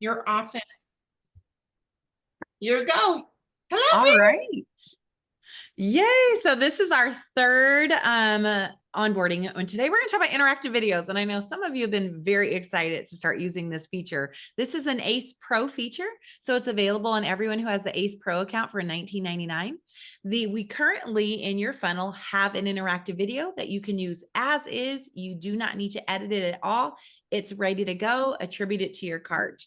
You're off and you go. All Hello, right. Yay. So this is our third onboarding. And today we're going to talk about interactive videos. And I know some of you have been very excited to start using this feature. This is an ACE Pro feature. So it's available on everyone who has the ACE Pro account for $19.99. We currently in your funnel have an interactive video that you can use as is. You do not need to edit it at all. It's ready to go. Attribute it to your cart.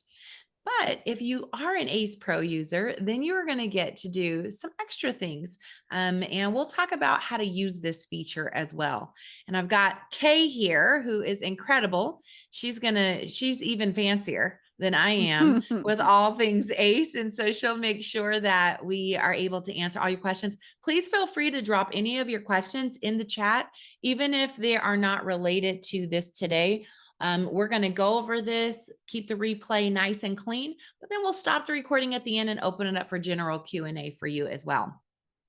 But if you are an ACE Pro user, then you are going to get to do some extra things. And we'll talk about how to use this feature as well. And I've got Kay here, who is incredible. She's even fancier than I am with all things ACE. And so she'll make sure that we are able to answer all your questions. Please feel free to drop any of your questions in the chat, even if they are not related to this today. We're going to go over this, keep the replay nice and clean, but then we'll stop the recording at the end and open it up for general Q&A for you as well.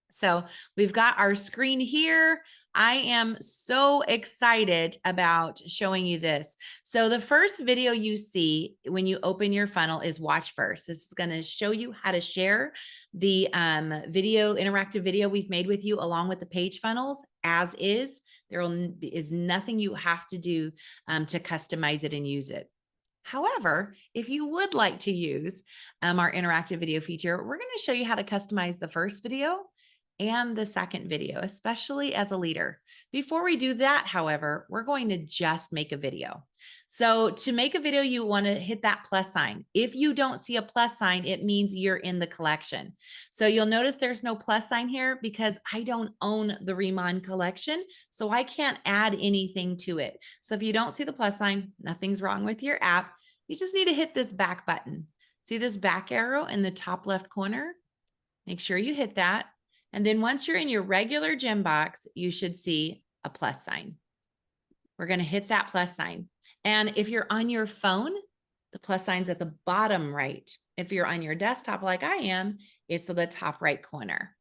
So we've got our screen here. I am so excited about showing you this. So the first video you see when you open your funnel is watch first. This is going to show you how to share the interactive video we've made with you along with the page funnels as is. There is nothing you have to do to customize it and use it. However, if you would like to use our interactive video feature, we're going to show you how to customize the first video and the second video, especially as a leader. Before we do that, however, we're going to just make a video. So to make a video, you want to hit that plus sign. If you don't see a plus sign, it means you're in the collection. So you'll notice there's no plus sign here because I don't own the Riemann collection, so I can't add anything to it. So if you don't see the plus sign, nothing's wrong with your app. You just need to hit this back button. See this back arrow in the top left corner? Make sure you hit that. And then once you're in your regular gem box, you should see a plus sign. We're going to hit that plus sign. And if you're on your phone, the plus sign's at the bottom right. If you're on your desktop like I am, it's at the top right corner.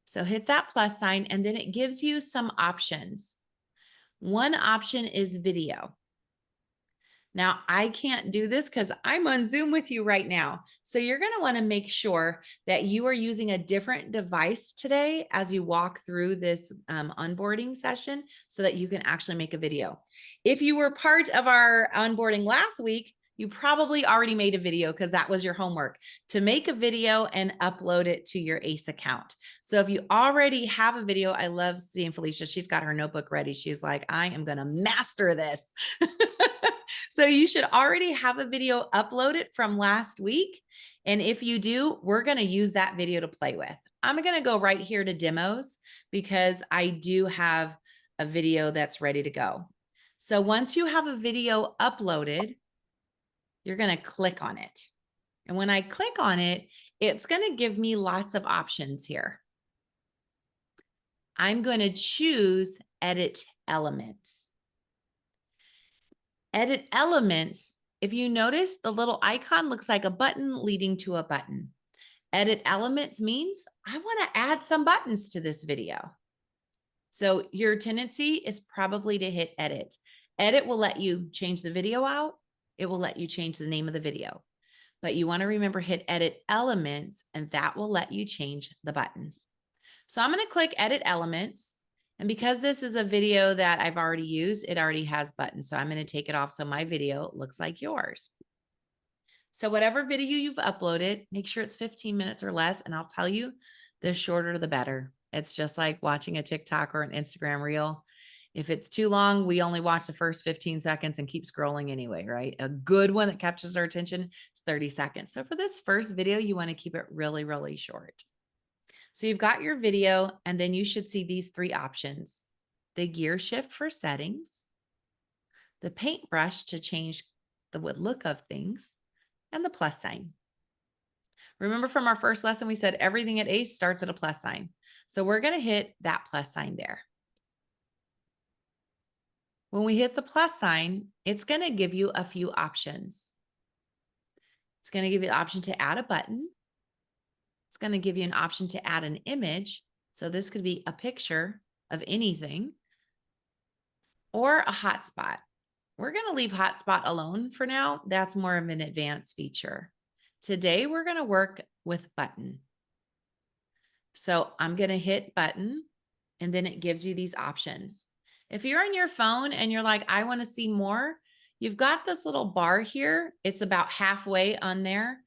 So hit that plus sign, and then it gives you some options. One option is video. Now, I can't do this because I'm on Zoom with you right now. So you're going to want to make sure that you are using a different device today as you walk through this onboarding session so that you can actually make a video. If you were part of our onboarding last week, you probably already made a video because that was your homework, to make a video and upload it to your ACE account. So if you already have a video, I love seeing Felicia. She's got her notebook ready. She's like, I am going to master this. So you should already have a video uploaded from last week. And if you do, we're going to use that video to play with. I'm going to go right here to demos because I do have a video that's ready to go. So once you have a video uploaded, you're going to click on it. And when I click on it, it's going to give me lots of options here. I'm going to choose Edit Elements. Edit Elements, if you notice, the little icon looks like a button leading to a button. Edit Elements means I want to add some buttons to this video. So your tendency is probably to hit Edit. Edit will let you change the video out. It will let you change the name of the video. But you want to remember, hit Edit Elements, and that will let you change the buttons. So I'm going to click Edit Elements. And because this is a video that I've already used, it already has buttons. So I'm going to take it off so my video looks like yours. So whatever video you've uploaded, make sure it's 15 minutes or less. And I'll tell you, the shorter, the better. It's just like watching a TikTok or an Instagram reel. If it's too long, we only watch the first 15 seconds and keep scrolling anyway, right? A good one that captures our attention is 30 seconds. So for this first video, you want to keep it really, really short. So you've got your video, and then you should see these three options: the gear shift for settings, the paintbrush to change the look of things, and the plus sign. Remember from our first lesson, we said everything at ACE starts at a plus sign. So we're going to hit that plus sign there. When we hit the plus sign, it's going to give you a few options. It's going to give you the option to add a button. It's going to give you an option to add an image. So this could be a picture of anything or a hotspot. We're going to leave hotspot alone for now. That's more of an advanced feature. Today, we're going to work with button. So I'm going to hit button, and then it gives you these options. If you're on your phone and you're like, I want to see more, you've got this little bar here. It's about halfway on there.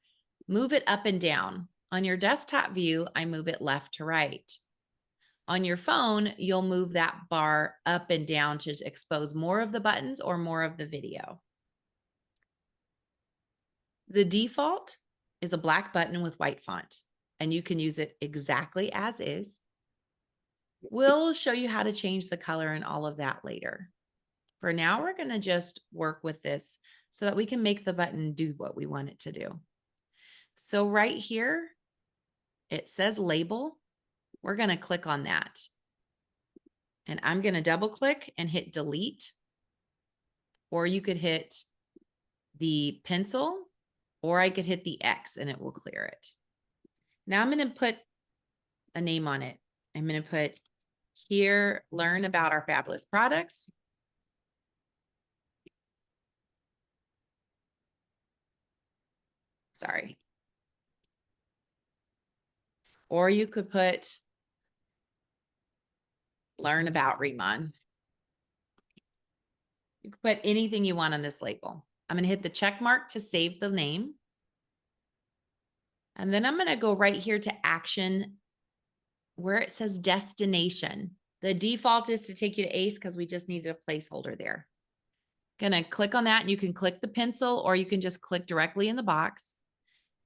Move it up and down. On your desktop view, I move it left to right. On your phone, you'll move that bar up and down to expose more of the buttons or more of the video. The default is a black button with white font, and you can use it exactly as is. We'll show you how to change the color and all of that later. For now, we're going to just work with this so that we can make the button do what we want it to do. So right here, it says label. We're going to click on that. And I'm going to double click and hit delete. Or you could hit the pencil, or I could hit the X and it will clear it. Now I'm going to put a name on it. I'm going to put here, learn about our fabulous products. Sorry. Or you could put learn about Remon. You can put anything you want on this label. I'm going to hit the check mark to save the name. And then I'm going to go right here to action where it says destination. The default is to take you to ACE because we just needed a placeholder there. Going to click on that, and you can click the pencil or you can just click directly in the box.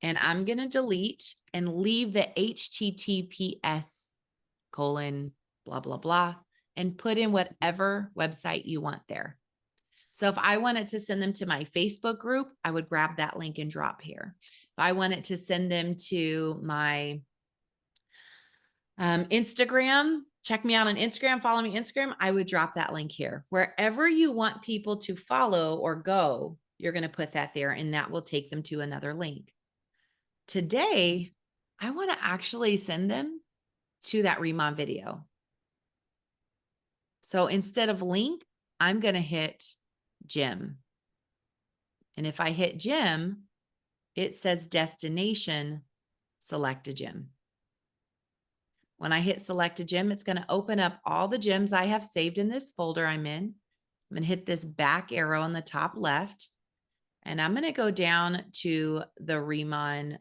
And I'm going to delete and leave the HTTPS : blah, blah, blah, and put in whatever website you want there. So if I wanted to send them to my Facebook group, I would grab that link and drop here. If I wanted to send them to my Instagram, check me out on Instagram, follow me on Instagram, I would drop that link here. Wherever you want people to follow or go, you're going to put that there, and that will take them to another link. Today, I want to actually send them to that Remon video. So instead of link, I'm going to hit gym. And if I hit gym, it says destination, select a gym. When I hit select a gym, it's going to open up all the gyms I have saved in this folder I'm in. I'm going to hit this back arrow on the top left, and I'm going to go down to the Remon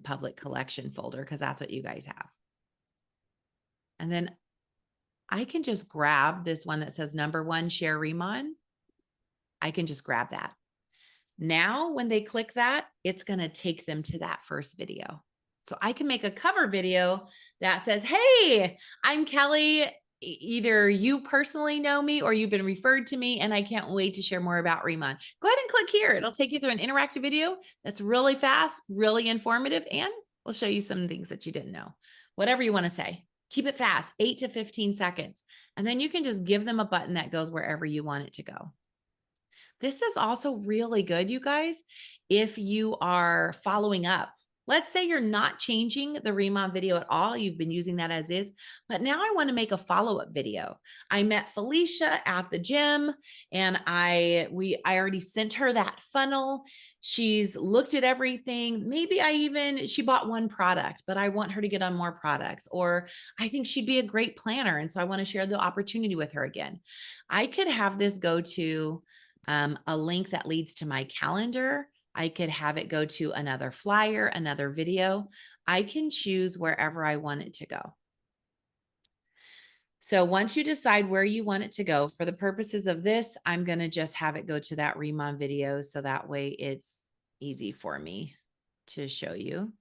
public collection folder because that's what you guys have. And then I can just grab this one that says #1 share Remon. I can just grab that. Now, when they click that, it's going to take them to that first video. So I can make a cover video that says, hey, I'm Kelly. Either you personally know me or you've been referred to me, and I can't wait to share more about Remon. Go ahead and click here. It'll take you through an interactive video that's really fast, really informative, and we'll show you some things that you didn't know. Whatever you want to say. Keep it fast, 8 to 15 seconds. And then you can just give them a button that goes wherever you want it to go. This is also really good, you guys, if you are following up. Let's say you're not changing the Remon video at all. You've been using that as is, but now I want to make a follow-up video. I met Felicia at the gym, and I already sent her that funnel. She's looked at everything. Maybe she bought one product, but I want her to get on more products, or I think she'd be a great planner. And so I want to share the opportunity with her again. I could have this go to a link that leads to my calendar. I could have it go to another flyer, another video. I can choose wherever I want it to go. So once you decide where you want it to go, for the purposes of this, I'm going to just have it go to that Remon video. So that way it's easy for me to show you.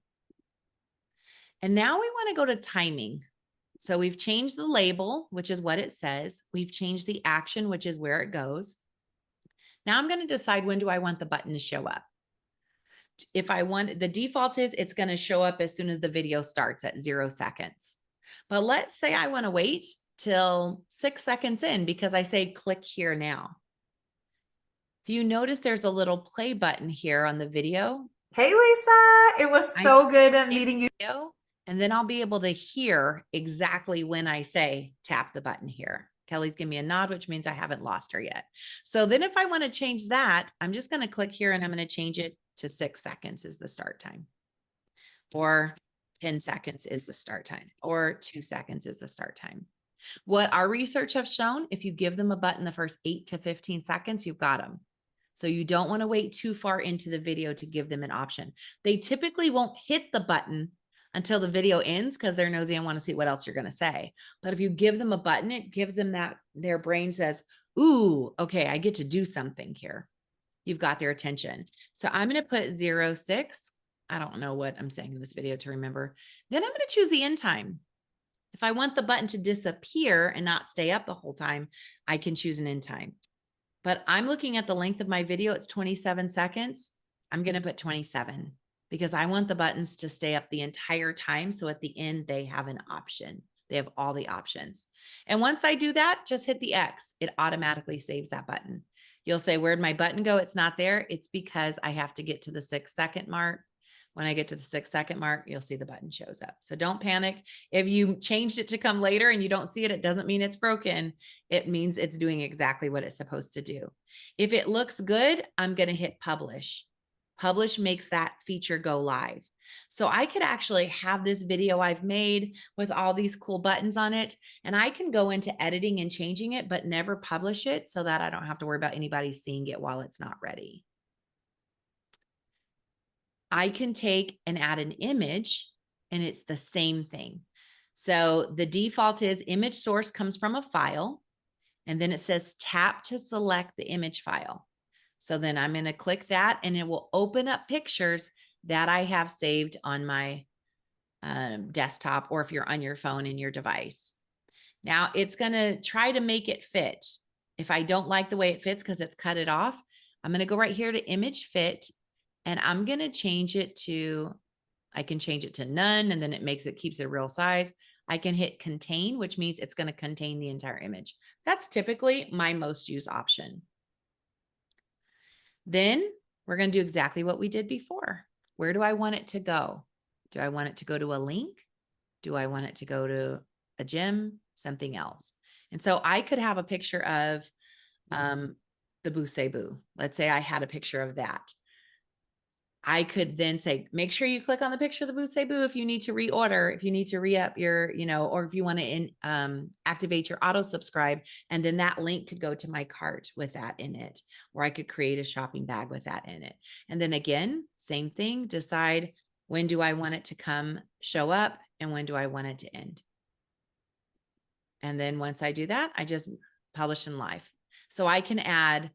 And now we want to go to timing. So we've changed the label, which is what it says. We've changed the action, which is where it goes. Now I'm going to decide, when do I want the button to show up? If I want, the default is it's going to show up as soon as the video starts at 0 seconds. But let's say I want to wait till 6 seconds in because I say click here now. If you notice, there's a little play button here on the video. Hey, Lisa, it was so good meeting you. And then I'll be able to hear exactly when I say tap the button here. Kelly's giving me a nod, which means I haven't lost her yet. So then if I want to change that, I'm just going to click here and I'm going to change it to 6 seconds is the start time, or 10 seconds is the start time, or 2 seconds is the start time. What our research have shown, if you give them a button the first 8 to 15 seconds, you've got them. So you don't want to wait too far into the video to give them an option. They typically won't hit the button until the video ends because they're nosy and want to see what else you're going to say. But if you give them a button, it gives them that, their brain says, ooh, okay, I get to do something here. You've got their attention. So I'm going to put 0:06. I don't know what I'm saying in this video to remember. Then I'm going to choose the end time. If I want the button to disappear and not stay up the whole time, I can choose an end time. But I'm looking at the length of my video. It's 27 seconds. I'm going to put 27 because I want the buttons to stay up the entire time. So at the end, they have an option. They have all the options. And once I do that, just hit the X. It automatically saves that button. You'll say, where'd my button go? It's not there. It's because I have to get to the 6-second mark. When I get to the 6-second mark, you'll see the button shows up. So don't panic. If you changed it to come later and you don't see it, it doesn't mean it's broken. It means it's doing exactly what it's supposed to do. If it looks good, I'm going to hit publish. Publish makes that feature go live. So I could actually have this video I've made with all these cool buttons on it, and I can go into editing and changing it, but never publish it so that I don't have to worry about anybody seeing it while it's not ready. I can take and add an image, and it's the same thing. So the default is image source comes from a file, and then it says tap to select the image file. So then I'm going to click that, and it will open up pictures that I have saved on my desktop, or if you're on your phone in your device. Now it's going to try to make it fit. If I don't like the way it fits because it's cut it off, I'm going to go right here to image fit, and I'm going to change it to, I can change it to none, and then it keeps it real size. I can hit contain, which means it's going to contain the entire image. That's typically my most used option. Then we're going to do exactly what we did before. Where do I want it to go? Do I want it to go to a link? Do I want it to go to a gym? Something else? And so I could have a picture of the Boo Say Boo. Let's say I had a picture of that. I could then say, make sure you click on the picture of the Boo Say Boo if you need to reorder, if you need to re-up your, or if you want to activate your auto subscribe. And then that link could go to my cart with that in it, or I could create a shopping bag with that in it. And then again, same thing, decide when do I want it to come show up and when do I want it to end. And then once I do that, I just publish in live. So I can add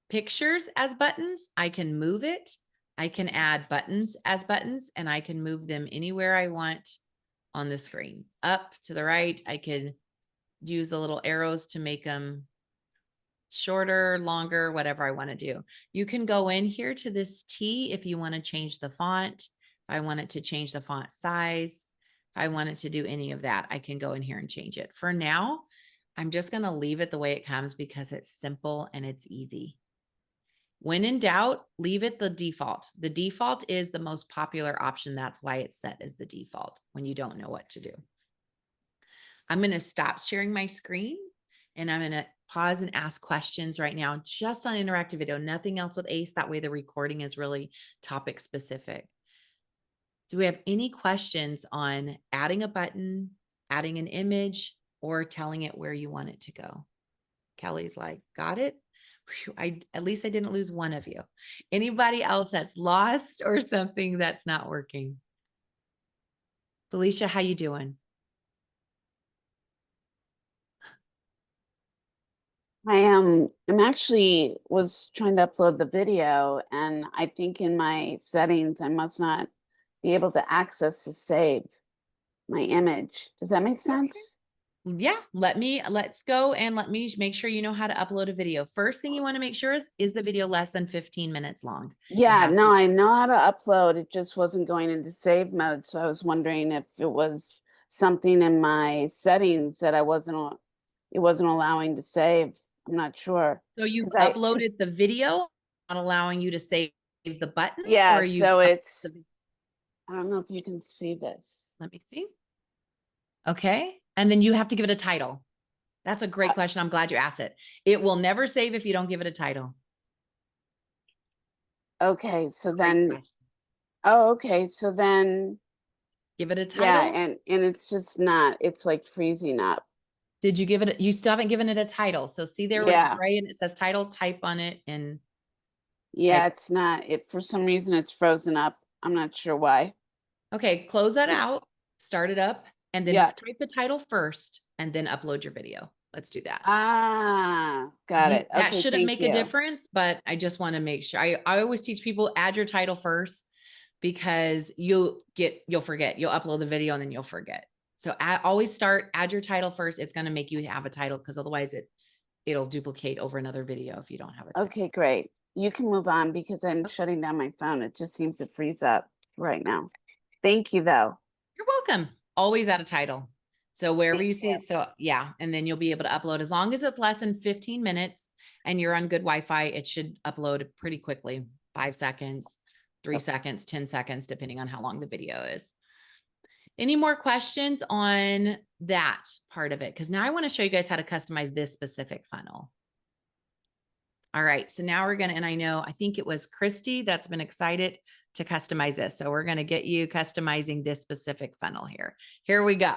pictures as buttons. I can move it. I can add buttons as buttons, and I can move them anywhere I want on the screen, up to the right. I could use the little arrows to make them shorter, longer, whatever I want to do. You can go in here to this T if you want to change the font. If I want it to change the font size, if I want it to do any of that, I can go in here and change it. For now, I'm just going to leave it the way it comes because it's simple and it's easy. When in doubt, leave it the default. The default is the most popular option. That's why it's set as the default when you don't know what to do. I'm going to stop sharing my screen, and I'm going to pause and ask questions right now just on interactive video, nothing else with ACE. That way the recording is really topic specific. Do we have any questions on adding a button, adding an image, or telling it where you want it to go? Kelly's like, got it. At least I didn't lose one of you. Anybody else that's lost or something that's not working? Felicia, how you doing? I'm actually was trying to upload the video, and I think in my settings I must not be able to access to save my image. Does that make sense? Yeah, let's go and let me make sure you know how to upload a video. First thing you want to make sure is the video less than 15 minutes long? Yeah, no, I know how to upload. It just wasn't going into save mode. So I was wondering if it was something in my settings that it wasn't allowing to save. I'm not sure. So you uploaded the video, not allowing you to save the buttons? Yeah, or you so it's, I don't know if you can see this. Let me see. Okay. And then you have to give it a title. That's a great question. I'm glad you asked it. It will never save if you don't give it a title. Okay, so Great then, question. oh, okay, so then, Give it a yeah, title. and it's just not, it's like freezing up. Did you give it, you still haven't given it a title. So see there where it's Yeah. gray and it says title, type on it and Yeah, type. it's not, it, for some reason it's frozen up. I'm not sure why. Okay, close that out, start it up, and then Yeah. type the title first and then upload your video. Let's do that. Ah, got it. That Okay, shouldn't thank make a you. difference, but I just want to make sure. I always teach people add your title first because you'll forget. You'll upload the video and then you'll forget. So always add your title first. It's going to make you have a title because otherwise it'll duplicate over another video if you don't have a title. Okay, great. You can move on because I'm shutting down my phone. It just seems to freeze up right now. Thank you, though. You're welcome. Always add a title. So wherever Thank you see you. it. So yeah. And then you'll be able to upload as long as it's less than 15 minutes and you're on good Wi-Fi, it should upload pretty quickly. 5 seconds, 3 seconds, 10 seconds, depending on how long the video is. Any more questions on that part of it? Because now I want to show you guys how to customize this specific funnel. All right, so now we're going to, and I think it was Christy that's been excited to customize this. So we're going to get you customizing this specific funnel here. Here we go.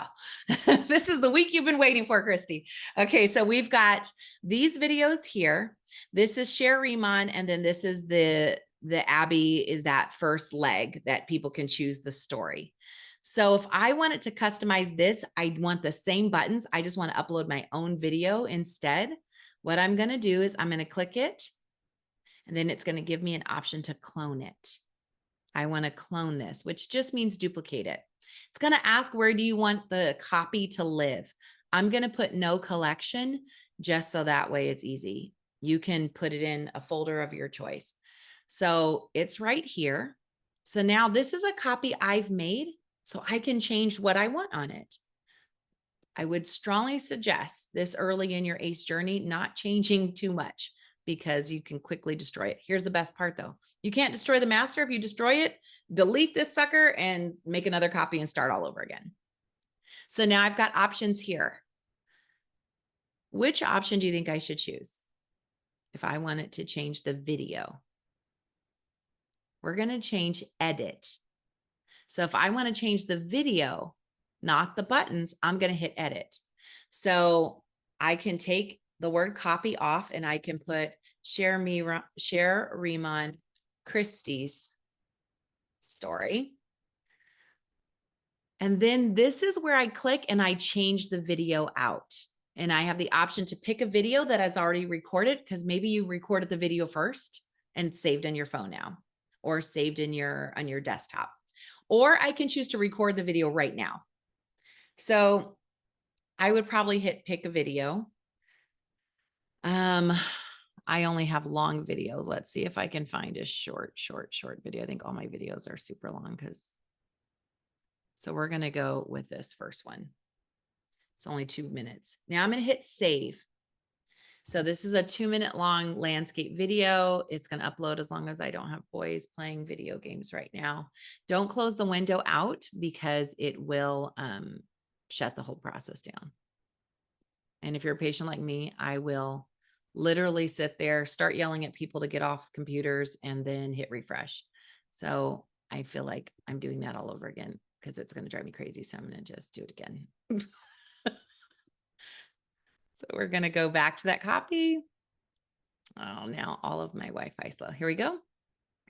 This is the week you've been waiting for, Christy. Okay, so we've got these videos here. This is Share Remon, and then this is the Abby is that first leg that people can choose the story. So if I wanted to customize this, I want the same buttons. I just want to upload my own video instead. What I'm going to do is I'm going to click it and then it's going to give me an option to clone it. I want to clone this, which just means duplicate it. It's going to ask, where do you want the copy to live? I'm going to put no collection just so that way it's easy. You can put it in a folder of your choice. So it's right here. So now this is a copy I've made, so I can change what I want on it. I would strongly suggest this early in your ACE journey, not changing too much because you can quickly destroy it. Here's the best part though. You can't destroy the master. If you destroy it, delete this sucker and make another copy and start all over again. So now I've got options here. Which option do you think I should choose? If I wanted to change the video, we're going to change edit. So if I want to change the video, not the buttons, I'm going to hit edit. So I can take the word copy off and I can put Share Remon Christie's story. And then this is where I click and I change the video out. And I have the option to pick a video that has already recorded because maybe you recorded the video first and saved in your phone now or saved in on your desktop. Or I can choose to record the video right now. So I would probably hit pick a video. I only have long videos. Let's see if I can find a short video. I think all my videos are super long so we're going to go with this first one. It's only 2 minutes. Now I'm going to hit save. So this is a 2-minute long landscape video. It's going to upload as long as I don't have boys playing video games right now. Don't close the window out because it will shut the whole process down. And if you're a patient like me, I will literally sit there, start yelling at people to get off computers and then hit refresh. So I feel like I'm doing that all over again because it's going to drive me crazy. So I'm going to just do it again. So we're going to go back to that copy. Oh, now all of my Wi-Fi slow. Here we go.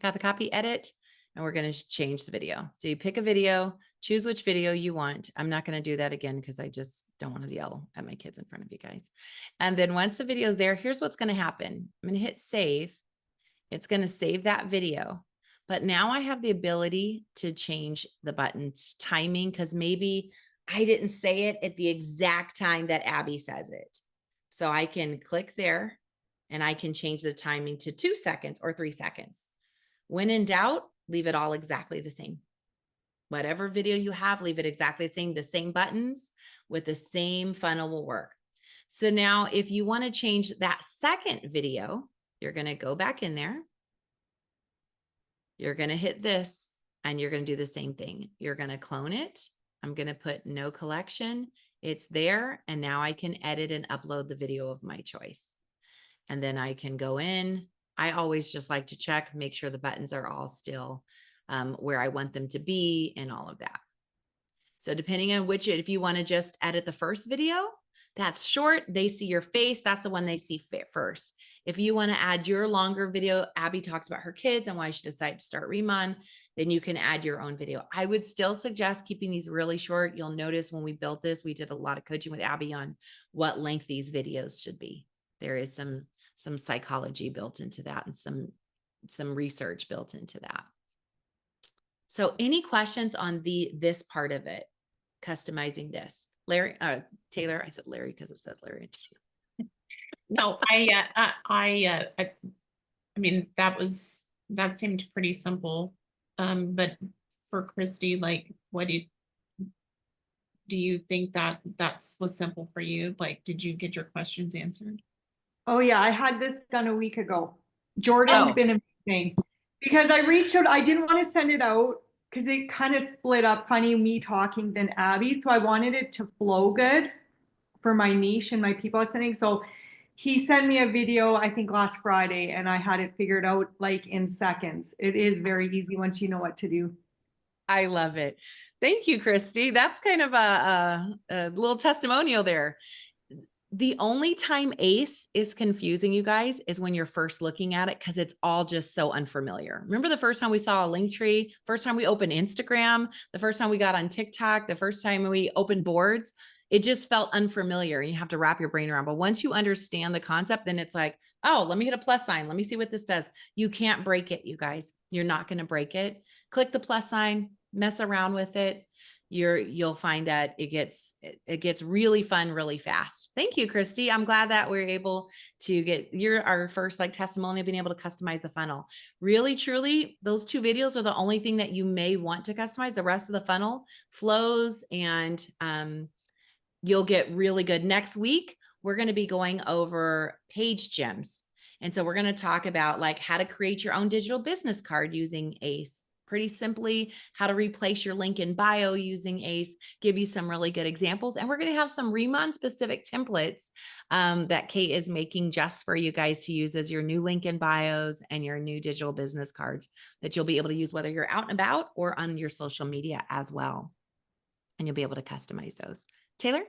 Got the copy, edit, and we're going to change the video. So you pick a video, choose which video you want. I'm not going to do that again because I just don't want to yell at my kids in front of you guys. And then once the video is there, here's what's going to happen. I'm going to hit save. It's going to save that video. But now I have the ability to change the button's timing because maybe I didn't say it at the exact time that Abby says it. So I can click there and I can change the timing to 2 seconds or 3 seconds. When in doubt, leave it all exactly the same. Whatever video you have, leave it exactly the same. The same buttons with the same funnel will work. So now if you want to change that second video, you're going to go back in there. You're going to hit this and you're going to do the same thing. You're going to clone it. I'm going to put no collection It's there. And now I can edit and upload the video of my choice. And then I can go in. I always just like to check, make sure the buttons are all still where I want them to be and all of that. So depending on which, if you want to just edit the first video, that's short. They see your face. That's the one they see first. If you want to add your longer video, Abby talks about her kids and why she decided to start Remon, then you can add your own video. I would still suggest keeping these really short. You'll notice when we built this, we did a lot of coaching with Abby on what length these videos should be. There is some psychology built into that and some research built into that. So any questions on this part of it, customizing this? Taylor, I said Larry because it says Larry. No, I mean, that seemed pretty simple. But for Christy, like, do you think that was simple for you? Like, did you get your questions answered? Oh yeah, I had this done a week ago. Jordan's been amazing because I reached out. I didn't want to send it out because it kind of split up, funny me talking than Abby. So I wanted it to flow good for my niche and my people I was sending. So he sent me a video, I think last Friday, and I had it figured out like in seconds. It is very easy once you know what to do. I love it. Thank you, Christy. That's kind of a little testimonial there. The only time ACE is confusing you guys is when you're first looking at it because it's all just so unfamiliar. Remember the first time we saw a link tree, first time we opened Instagram, the first time we got on TikTok, the first time we opened boards, it just felt unfamiliar and you have to wrap your brain around. But once you understand the concept, then it's like, oh, let me hit a plus sign. Let me see what this does. You can't break it, you guys. You're not going to break it. Click the plus sign, mess around with it. You'll find that it gets really fun really fast. Thank you, Christy. I'm glad that we're able to you're our first like testimony of being able to customize the funnel. Really, truly, those 2 videos are the only thing that you may want to customize. The rest of the funnel flows and you'll get really good. Next week, we're going to be going over page gems. And so we're going to talk about like how to create your own digital business card using ACE. Pretty simply, how to replace your link in bio using ACE, give you some really good examples. And we're going to have some Remon specific templates that Kate is making just for you guys to use as your new link in bios and your new digital business cards that you'll be able to use whether you're out and about or on your social media as well. And you'll be able to customize those. Taylor?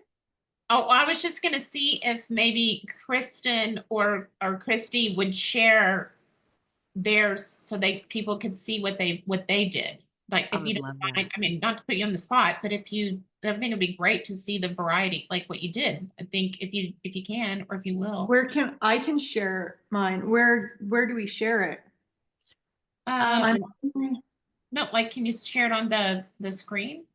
Oh, I was just going to see if maybe Kristen or Christy would share theirs so people could see what they did. Like if you don't mind, I mean, not to put you on the spot, but I think it'd be great to see the variety, like what you did. I think if you can, or if you will. I can share mine. Where do we share it? No, like, can you share it on the screen?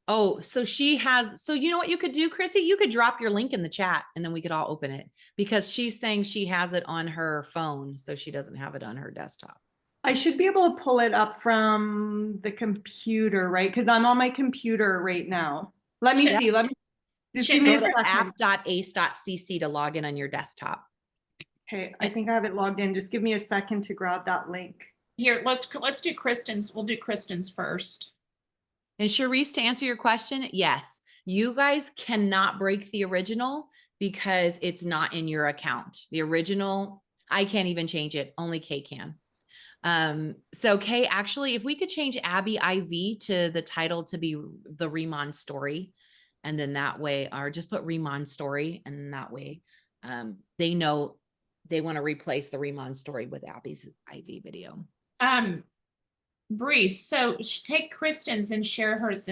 Oh, so you know what you could do, Chrissy? You could drop your link in the chat and then we could all open it because she's saying she has it on her phone. So she doesn't have it on her desktop. I should be able to pull it up from the computer, right? Because I'm on my computer right now. Let me see. Let me just give me a second. app.ace.cc to log in on your desktop. Okay, I think I have it logged in. Just give me a second to grab that link. Here, let's do Kristen's. We'll do Kristen's first. And Charisse, to answer your question, yes, you guys cannot break the original because it's not in your account. The original, I can't even change it. Only Kay can. So Kay, actually, if we could change Abby IV to the title to be the Remon story, and then that way, or just put Remon story, and that way they know they want to replace the Remon story with Abby's IV video. Breeze, so take Kristen's and share hers.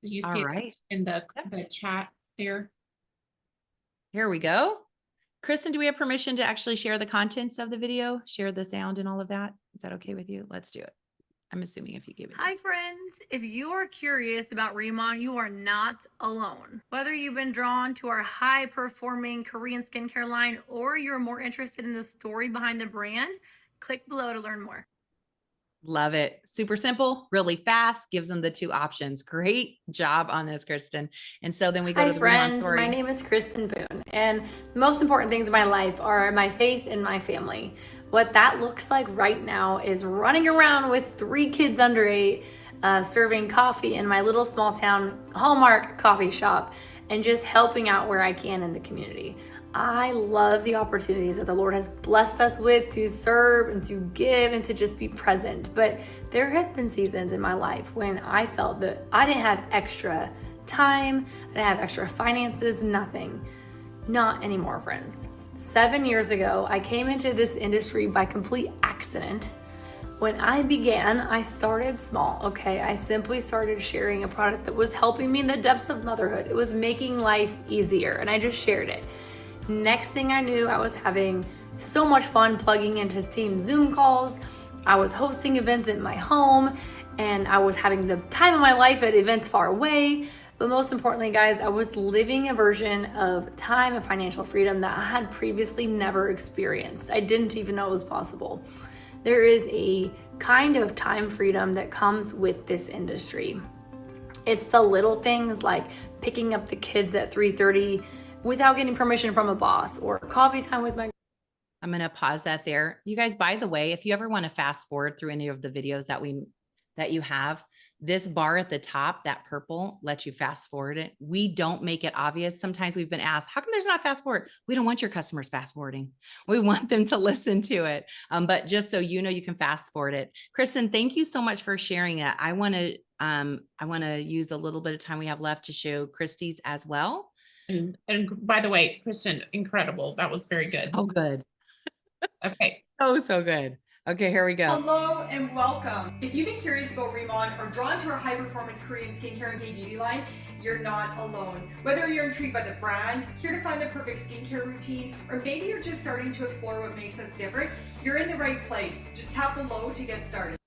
You see it in the chat there. Here we go. Kristen, do we have permission to actually share the contents of the video, share the sound and all of that? Is that okay with you? Let's do it. I'm assuming if you give it. Hi friends, if you are curious about Remon, you are not alone. Whether you've been drawn to our high performing Korean skincare line or you're more interested in the story behind the brand, click below to learn more. Love it. Super simple, really fast, gives them the 2 options. Great job on this, Kristen. And so then we go to the friends, Remon story. My name is Kristen Boone, and the most important things in my life are my faith and my family. What that looks like right now is running around with 3 kids under 8, serving coffee in my little small town Hallmark coffee shop and just helping out where I can in the community. I love the opportunities that the Lord has blessed us with to serve and to give and to just be present. But there have been seasons in my life when I felt that I didn't have extra time, I didn't have extra finances, nothing. Not anymore, friends. 7 years ago, I came into this industry by complete accident. When I began, I started small, okay? I simply started sharing a product that was helping me in the depths of motherhood. It was making life easier, and I just shared it. Next thing I knew, I was having so much fun plugging into team Zoom calls. I was hosting events in my home, and I was having the time of my life at events far away. But most importantly, guys, I was living a version of time and financial freedom that I had previously never experienced. I didn't even know it was possible. There is a kind of time freedom that comes with this industry. It's the little things like picking up the kids at 3:30 without getting permission from a boss, or coffee time with my. I'm going to pause that there. You guys, by the way, if you ever want to fast forward through any of the videos that you have, this bar at the top, that purple, lets you fast forward it. We don't make it obvious. Sometimes we've been asked, how come there's not fast forward? We don't want your customers fast forwarding. We want them to listen to it. But just so you know, you can fast forward it. Kristen, thank you so much for sharing it. I want to use a little bit of time we have left to show Christy's as well. And by the way, Kristen, incredible. That was very good. So good. Okay. So good. Okay, here we go. Hello and welcome. If you've been curious about Rimon or drawn to our high-performance Korean skincare and K-beauty line, you're not alone. Whether you're intrigued by the brand, here to find the perfect skincare routine, or maybe you're just starting to explore what makes us different, you're in the right place. Just tap below to get started.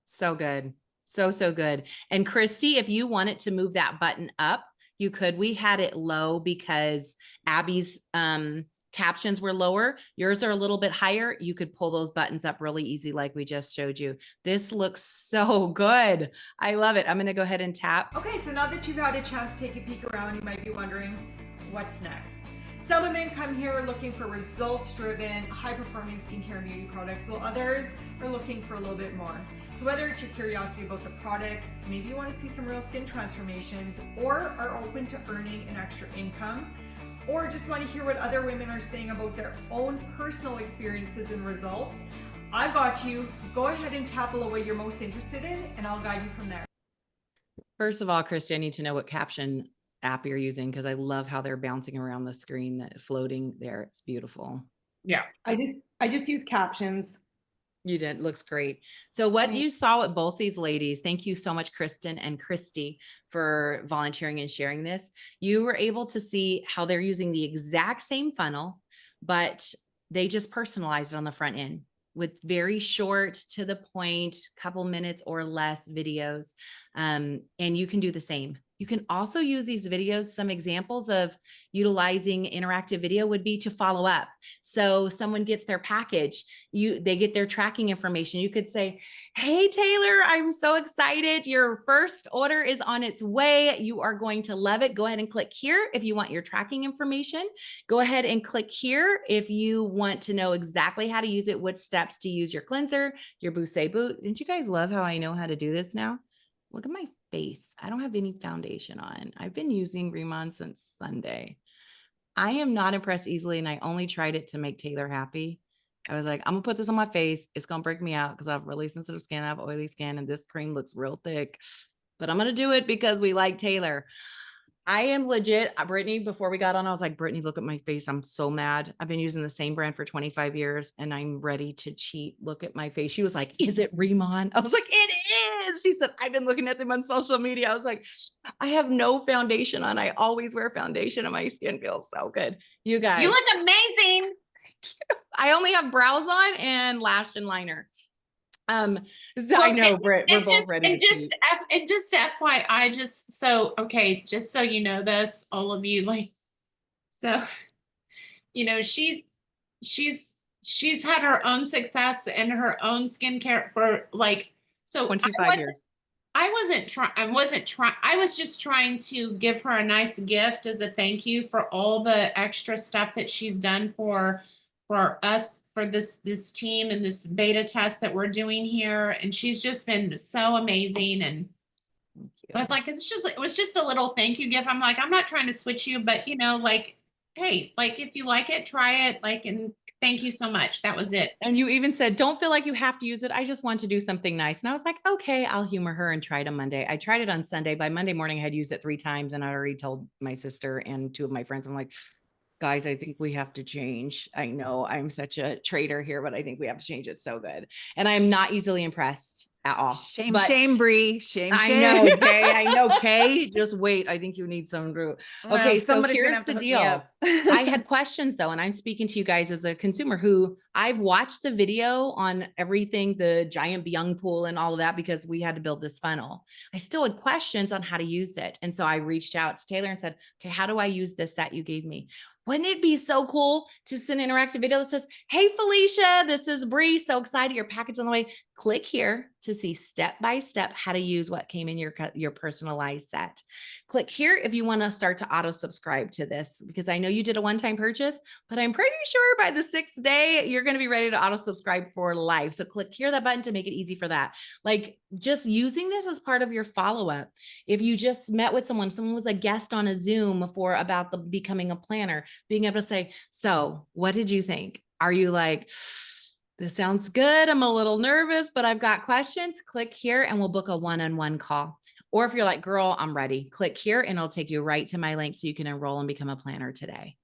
So good. So good. And Christy, if you wanted to move that button up, you could. We had it low because Abby's captions were lower. Yours are a little bit higher. You could pull those buttons up really easy like we just showed you. This looks so good. I love it. I'm going to go ahead and tap. Okay, so now that you've had a chance to take a peek around, you might be wondering, what's next? Some women come here looking for results-driven, high-performing skincare and beauty products, while others are looking for a little bit more. So whether it's your curiosity about the products, maybe you want to see some real skin transformations, or are open to earning an extra income, or just want to hear what other women are saying about their own personal experiences and results, I've got you. Go ahead and tap below what you're most interested in, and I'll guide you from there. First of all, Christy, I need to know what caption app you're using, because I love how they're bouncing around the screen, floating there. It's beautiful. Yeah. I just use captions. You did. Looks great. So what you saw with both these ladies, thank you so much, Kristen and Christy, for volunteering and sharing this. You were able to see how they're using the exact same funnel, but they just personalized it on the front end with very short, to the point, couple minutes or less videos. And you can do the same. You can also use these videos. Some examples of utilizing interactive video would be to follow up. So someone gets their package, they get their tracking information. You could say, hey, Taylor, I'm so excited. Your first order is on its way. You are going to love it. Go ahead and click here if you want your tracking information. Go ahead and click here if you want to know exactly how to use it, what steps to use your cleanser, your Bousse boot. Didn't you guys love how I know how to do this now? Look at my face. I don't have any foundation on. I've been using Rimon since Sunday. I am not impressed easily, and I only tried it to make Taylor happy. I was like, I'm gonna put this on my face. It's gonna break me out because I have really sensitive skin. I have oily skin, and this cream looks real thick, but I'm gonna do it because we like Taylor. I am legit. Brittany, before we got on, I was like, Brittany, look at my face. I'm so mad. I've been using the same brand for 25 years and I'm ready to cheat. Look at my face. She was like, is it Rimon? I was like, it is. She said, I've been looking at them on social media. I was like, I have no foundation on. I always wear foundation and my skin feels so good. You guys. You look amazing. I only have brows on and lash and liner. So Well, I know, Britt, we're both ready to cheat. And just FYI, just so you know this, all of you, like, so, you know, she's had her own success and her own skincare for like, so 25 years. I was just trying to give her a nice gift as a thank you for all the extra stuff that she's done for for us, for this team and this beta test that we're doing here. And she's just been so amazing. And I was like, it was just a little thank you gift. I'm like, I'm not trying to switch you, but you know, like, hey, like if you like it, try it. Like, and thank you so much. That was it. And you even said, don't feel like you have to use it. I just want to do something nice. And I was like, okay, I'll humor her and try it on Monday. I tried it on Sunday. By Monday morning, I had used it 3 times and I already told my sister and 2 of my friends, I'm like, guys, I think we have to change. I know I'm such a traitor here, but I think we have to change it. So good. And I'm not easily impressed at all. Shame, But shame, Bree. Shame, I shame. know, Kay. I know, Kay. Just wait. I think you need some root. Well, Okay, so somebody's gonna here's have to the hook me deal. up. I had questions though, and I'm speaking to you guys as a consumer who I've watched the video on everything, the giant Byung pool and all of that, because we had to build this funnel. I still had questions on how to use it. And so I reached out to Taylor and said, okay, how do I use this that you gave me? Wouldn't it be so cool to send an interactive video that says, hey, Felicia, this is Bree. So excited. Your package on the way. Click here to see step-by-step how to use what came in your personalized set. Click here if you want to start to auto subscribe to this, because I know you did a one-time purchase, but I'm pretty sure by the 6th day, you're going to be ready to auto subscribe for life. So click here, that button to make it easy for that. Like just using this as part of your follow-up. If you just met with someone was a guest on a Zoom for about the becoming a planner, being able to say, so what did you think? Are you like, this sounds good. I'm a little nervous, but I've got questions. Click here and we'll book a one-on-one call. Or if you're like, girl, I'm ready, click here and it'll take you right to my link so you can enroll and become a planner today.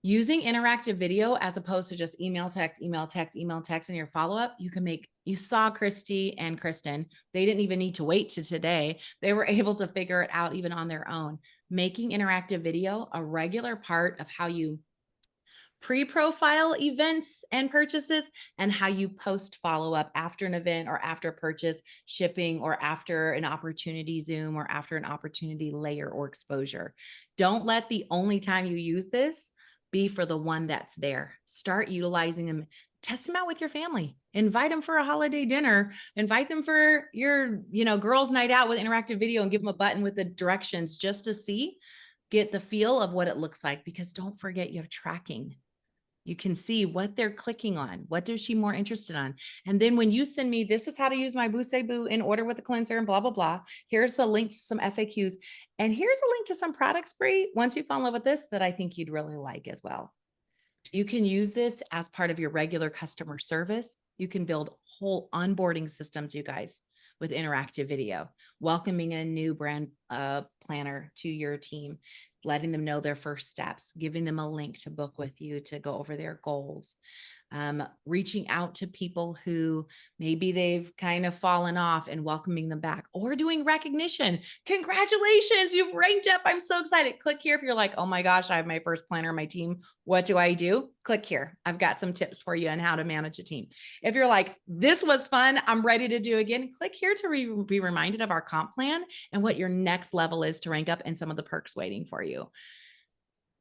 Using interactive video as opposed to just email, text, in your follow-up, you saw Christy and Kristen, they didn't even need to wait to today. They were able to figure it out even on their own. Making interactive video a regular part of how you pre-profile events and purchases and how you post follow-up after an event or after purchase, shipping, or after an opportunity Zoom or after an opportunity layer or exposure. Don't let the only time you use this be for the one that's there. Start utilizing them. Test them out with your family. Invite them for a holiday dinner. Invite them for your, girls' night out with interactive video and give them a button with the directions just to get the feel of what it looks like. Because don't forget, you have tracking. You can see what they're clicking on. What is she more interested on? And then when you send me, this is how to use my Boo in order with the cleanser and blah, blah, blah. Here's a link to some FAQs. And here's a link to some products, Bree, once you fall in love with this, that I think you'd really like as well. You can use this as part of your regular customer service. You can build whole onboarding systems, you guys, with interactive video, welcoming a new brand planner to your team, letting them know their first steps, giving them a link to book with you to go over their goals, reaching out to people who maybe they've kind of fallen off and welcoming them back, or doing recognition. Congratulations, you've ranked up. I'm so excited. Click here if you're like, oh my gosh, I have my first planner on my team. What do I do? Click here. I've got some tips for you on how to manage a team. If you're like, this was fun, I'm ready to do again, click here to be reminded of our comp plan and what your next level is to rank up and some of the perks waiting for you.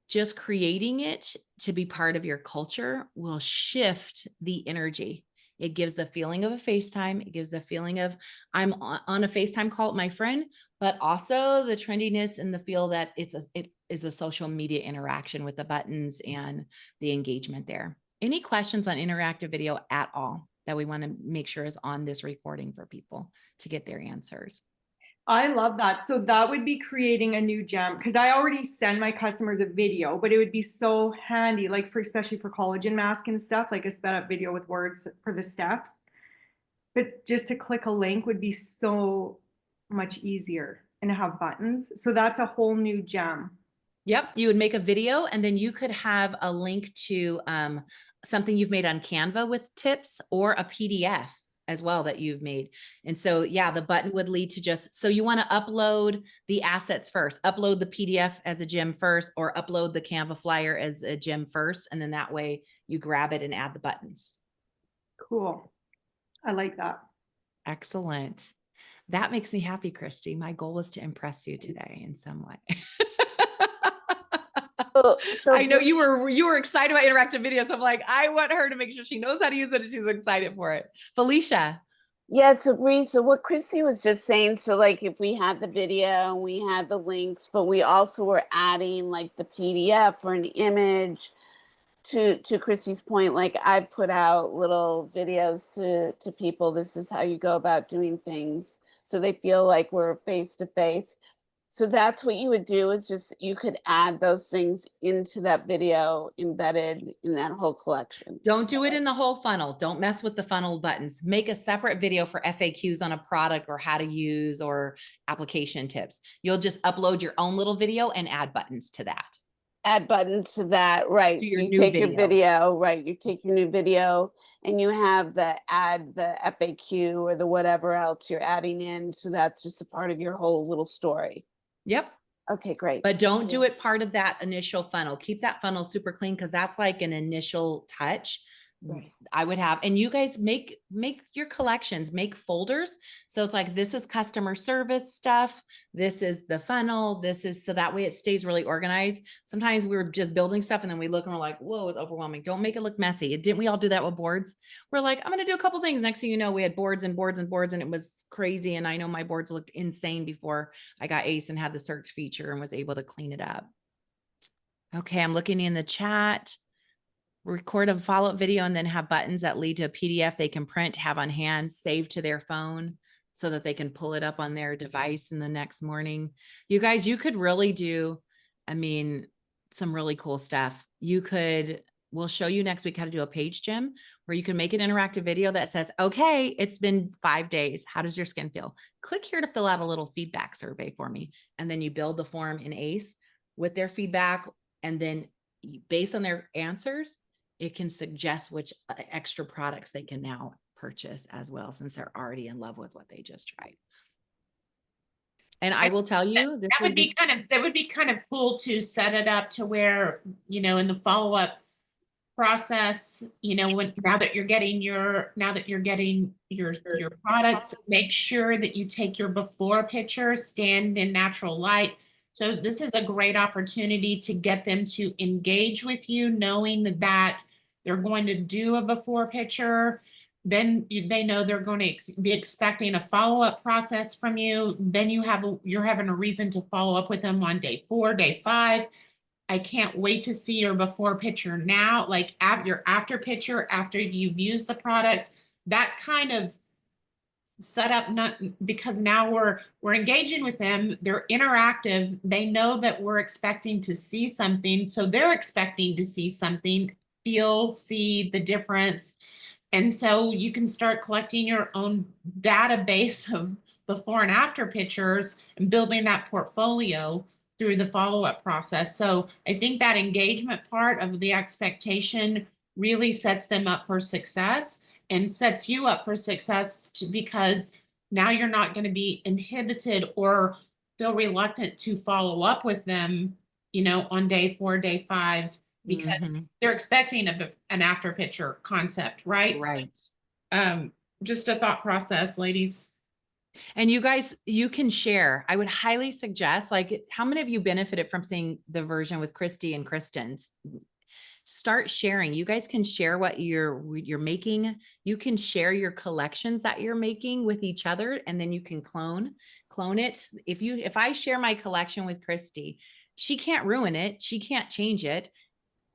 Just creating it to be part of your culture will shift the energy. It gives the feeling of a FaceTime. It gives the feeling of I'm on a FaceTime call with my friend, but also the trendiness and the feel that it is a social media interaction with the buttons and the engagement there. Any questions on interactive video at all that we want to make sure is on this recording for people to get their answers? I love that. So that would be creating a new gem, because I already send my customers a video, but it would be so handy, like especially for collagen mask and stuff, like a sped up video with words for the steps. But just to click a link would be so much easier and to have buttons. So that's a whole new gem. Yep. You would make a video and then you could have a link to something you've made on Canva with tips, or a PDF as well that you've made. And so, yeah, the button would lead to so you want to upload the assets first, upload the PDF as a gem first, or upload the Canva flyer as a gem first. And then that way you grab it and add the buttons. Cool. I like that. Excellent. That makes me happy, Christy. My goal was to impress you today in some way. So I know you were excited about interactive videos. So I'm like, I want her to make sure she knows how to use it and she's excited for it. Felicia. Yeah, so Bree, so what Christy was just saying, so like if we had the video, we had the links, but we also were adding like the PDF or an image, To Christy's point, like I put out little videos to people. This is how you go about doing things, so they feel like we're face to face. So that's what you would do, is just you could add those things into that video embedded in that whole collection. Don't do it in the whole funnel. Don't mess with the funnel buttons. Make a separate video for FAQs on a product or how to use or application tips. You'll just upload your own little video and add buttons to that. Add buttons to that, right? To So your you new take your video. video, right? You take your new video and you have the add the FAQ or the whatever else you're adding in. So that's just a part of your whole little story. Yep. Okay, great. But don't do it part of that initial funnel. Keep that funnel super clean, because that's like an initial touch. Right. I would have, and you guys make your collections, make folders. So it's like, this is customer service stuff. This is the funnel. This is, so that way it stays really organized. Sometimes we're just building stuff and then we look and we're like, whoa, it's overwhelming. Don't make it look messy. Didn't we all do that with boards? We're like, I'm going to do a couple things. Next thing you know, we had boards and boards and boards, and it was crazy. And I know my boards looked insane before I got Ace and had the search feature and was able to clean it up. Okay. I'm looking in the chat. Record a follow-up video and then have buttons that lead to a PDF they can print, have on hand, save to their phone so that they can pull it up on their device in the next morning. You guys, you could really do, I mean, some really cool stuff. We'll show you next week how to do a page gym where you can make an interactive video that says, okay, it's been 5 days. How does your skin feel? Click here to fill out a little feedback survey for me. And then you build the form in ACE with their feedback. And then based on their answers, it can suggest which extra products they can now purchase as well, since they're already in love with what they just tried. And I will tell you, that would be kind of cool to set it up to where, in the follow-up process, now that you're getting your products, make sure that you take your before picture, stand in natural light. So this is a great opportunity to get them to engage with you, knowing that they're going to do a before picture. Then they know they're going to be expecting a follow-up process from you. Then you're having a reason to follow up with them on day 4, day 5. I can't wait to see your before picture now, like your after picture after you've used the products. That kind of setup, not because now we're engaging with them. They're interactive. They know that we're expecting to see something, so they're expecting to see something, see the difference. And so you can start collecting your own database of before and after pictures and building that portfolio through the follow-up process. So I think that engagement part of the expectation really sets them up for success and sets you up for success because now you're not going to be inhibited or feel reluctant to follow up with them, on day 4, day 5, because they're expecting an after picture concept, right? Right. So, just a thought process, ladies. And you guys, you can share. I would highly suggest, like, how many of you benefited from seeing the version with Christy and Kristen's? Start sharing. You guys can share what you're making. You can share your collections that you're making with each other, and then you can clone it. If I share my collection with Christy, she can't ruin it. She can't change it.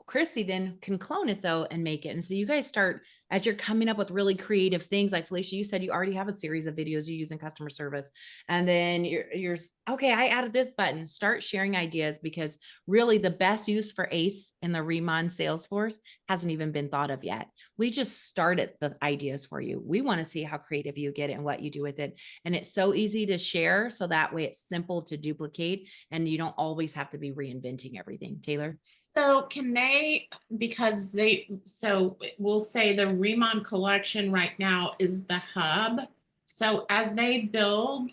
Christy then can clone it though and make it. And so you guys start, as you're coming up with really creative things, like Felicia, you said you already have a series of videos you use in customer service. And then you're okay, I added this button. Start sharing ideas, because really the best use for ACE in the Remon Salesforce hasn't even been thought of yet. We just started the ideas for you. We want to see how creative you get and what you do with it. And it's so easy to share. So that way it's simple to duplicate and you don't always have to be reinventing everything. Taylor? So can so we'll say the Remon collection right now is the hub. So as they build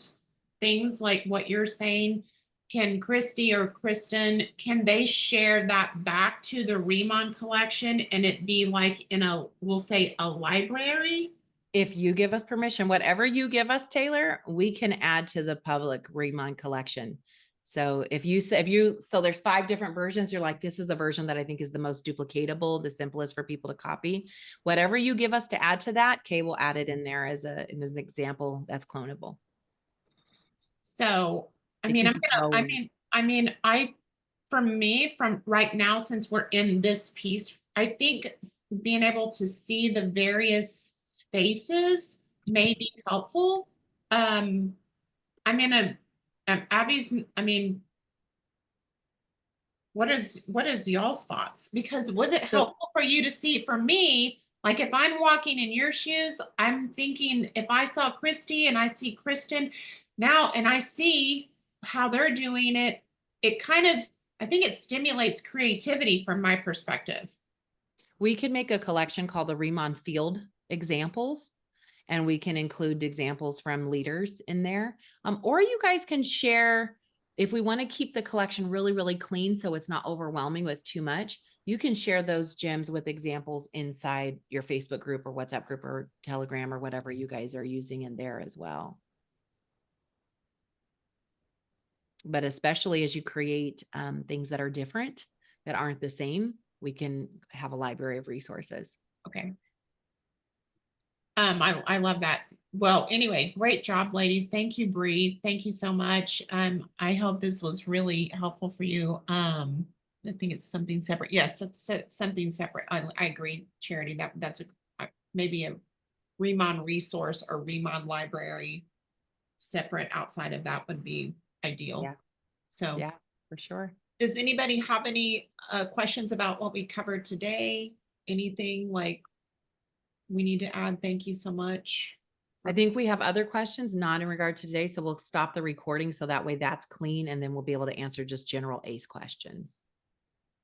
things like what you're saying, can Christy or Kristen, can they share that back to the Remon collection and it be like we'll say a library? If you give us permission, whatever you give us, Taylor, we can add to the public Remon collection. So so there's 5 different versions. You're like, this is the version that I think is the most duplicatable, the simplest for people to copy. Whatever you give us to add to that, Kay will add it in there as an example that's clonable. So, from right now, since we're in this piece I think being able to see the various faces may be helpful. I'm gonna, Abby's, I mean, what is y'all's thoughts? Because was it helpful for you to see? For me, like if I'm walking in your shoes, I'm thinking if I saw Christy and I see Kristen now and I see how they're doing it, it kind of, I think it stimulates creativity from my perspective. We could make a collection called the Remon Field Examples, and we can include examples from leaders in there. Or you guys can share, if we want to keep the collection really, really clean so it's not overwhelming with too much, you can share those gems with examples inside your Facebook group or WhatsApp group or Telegram or whatever you guys are using in there as well. But especially as you create things that are different, that aren't the same, we can have a library of resources. Okay. I love that. Well, anyway, great job, ladies. Thank you, Bree. Thank you so much. I hope this was really helpful for you. I think it's something separate. Yes, it's something separate. I agree, Charity. That's maybe a Remon resource or Remon library separate outside of that would be ideal. Yeah. So yeah, for sure. Does anybody have any questions about what we covered today? Anything like we need to add? Thank you so much. I think we have other questions not in regard to today, so we'll stop the recording so that way that's clean, and then we'll be able to answer just general ACE questions.